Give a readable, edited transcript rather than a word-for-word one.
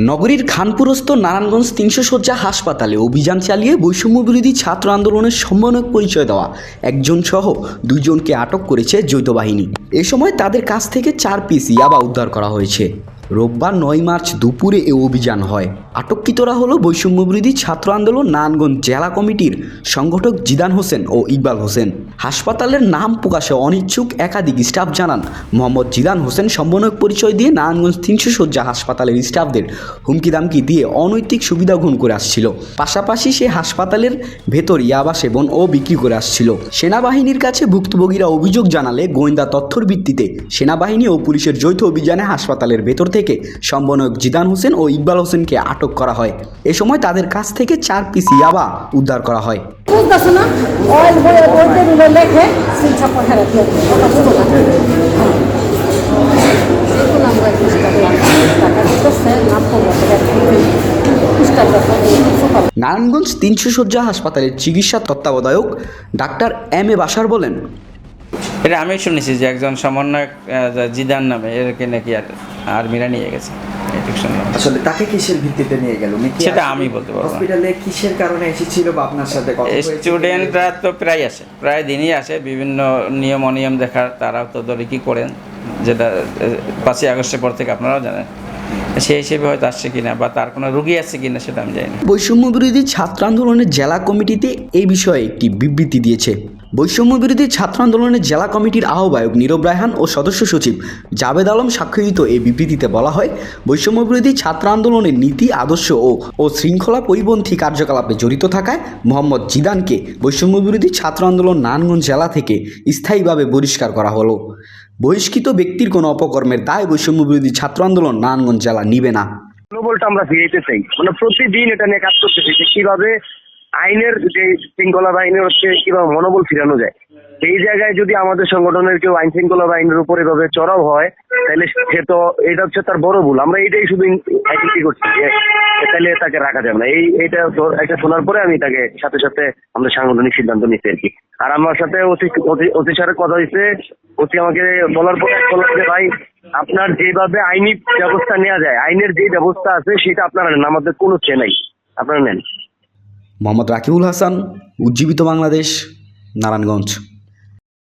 নগরীর খানপুরস্থ নারায়ণগঞ্জ ৩০০ শয্যা হাসপাতালে অভিযান চালিয়ে বৈষম্যবিরোধী ছাত্র আন্দোলনের সমন্বয়ক পরিচয় দেওয়া একজন সহ ২ জনকে আটক করেছে যৌথ বাহিনী। এ সময় তাদের কাছ থেকে ৪ পিস ইয়াবা উদ্ধার করা হয়েছে। রোববার ৯ মার্চ দুপুরে এ অভিযান হয়। আটককৃতরা হলো বৈষম্যবিরোধী ছাত্র আন্দোলন নারায়ণগঞ্জ জেলা কমিটির সংগঠক জিদান হোসেন ও ইকবাল হোসেন। হাসপাতালের নাম প্রকাশে অনিচ্ছুক একাধিক স্টাফ জানান, মোহাম্মদ জিদান হোসেন সমন্বয়ক পরিচয় দিয়ে নারায়ণগঞ্জ ৩০০ শয্যা হাসপাতালের স্টাফদের হুমকিদামকি দিয়ে অনৈতিক সুবিধা গ্রহণ করে আসছিল। পাশাপাশি সে হাসপাতালের ভেতর ইয়াবা সেবন ও বিক্রি করে আসছিল। সেনাবাহিনীর কাছে ভুক্তভোগীরা অভিযোগ জানালে গোয়েন্দা তথ্যর ভিত্তিতে সেনাবাহিনী ও পুলিশের যৌথ অভিযানে হাসপাতালের ভেতর থেকে সমন্বয়ক জিদান হোসেন ও ইকবাল হোসেনকে আটক করা হয়। এ সময় তাদের কাছ থেকে ৪ পিস ইয়াবা উদ্ধার করা হয়। নারায়ণগঞ্জ ৩০০ শয্যা হাসপাতালের চিকিৎসা তত্ত্বাবধায়ক ডাক্তার এম এ বাশার বলেন, এটা আমি শুনেছি যে একজন সমন্বয়ক জিদান নামে এরকে নাকি আর্মিরা নিয়ে গেছে। আসলে তাকে কিসের ভিত্তিতে নিয়ে গেল সেটা আমি বলতে পারবো না। হসপিটালে কিসের কারণে এসেছিল বা আপনার সাথে কথা হয়েছে? স্টুডেন্টরা তো প্রায় আসে, প্রায় দিনই আসে, বিভিন্ন নিয়ম অনিয়ম দেখার তারাও তো কি করেন, যেটা ৫ই আগস্টের পর থেকে আপনারাও জানেন। সেই হিসেবে হয়তো আসছে কিনা বা তার কোনো রুগী আসছে কিনা সেটা আমি জানি না। বৈষম্যবিরোধী ছাত্র আন্দোলনের জেলা কমিটিতে এই বিষয়ে একটি বিবৃতি দিয়েছে। বৈষম্যবিরোধী ছাত্র আন্দোলনের জেলা কমিটির আহ্বায়ক নীরব রায়হান ও সদস্য সচিব জাবেদ আলম স্বাক্ষরিত এই বিবৃতিতে বলা হয়, বৈষম্যবিরোধী ছাত্র আন্দোলনের নীতি আদর্শ ও শৃঙ্খলা পরিপন্থী কার্যকলাপে জড়িত থাকায় মোহাম্মদ জিদানকে বৈষম্যবিরোধী ছাত্র আন্দোলন নারায়ণগঞ্জ জেলা থেকে স্থায়ীভাবে বহিষ্কার করা হলো। বহিষ্কৃত ব্যক্তির কোনো অপকর্মের দায় বৈষম্যবিরোধী ছাত্র আন্দোলন নারায়ণগঞ্জ জেলা নিবে না। মনোবলটা আমরা ফিরাইতে চাই, মানে প্রতিদিন এটা নিয়ে কাজ করতেছি যে কিভাবে আইনের যে শৃঙ্খলা বাহিনী হচ্ছে কিভাবে মনোবল ফিরানো যায়। এই জায়গায় যদি আমাদের সংগঠনের কেউ আইন শৃঙ্খলা বাহিনীর উপর এভাবে চড়াও হয়, তাহলে সে তো এটা হচ্ছে তার বড় ভুল। আমরা এইটাই শুধু অ্যাক্টিভিটি করছি যে তাহলে তাকে রাখা যাবে না। এইটা একটা শোনার পরে আমি তাকে সাথে সাথে আমরা সাংগঠনিক সিদ্ধান্ত নিচ্ছি আর কি। আর আমার সাথে অতি সারের কথা হয়েছে, অতি আমাকে বলার পরে বললাম যে ভাই আপনার যেভাবে আইনি ব্যবস্থা নেওয়া যায়, আইনের যে ব্যবস্থা আছে সেটা আপনারা নেন, আমাদের কোনো চেয়ে নাই, আপনারা নেন। মোহাম্মদ রাকিবুল হাসান, উজ্জীবিত বাংলাদেশ, নারায়ণগঞ্জ।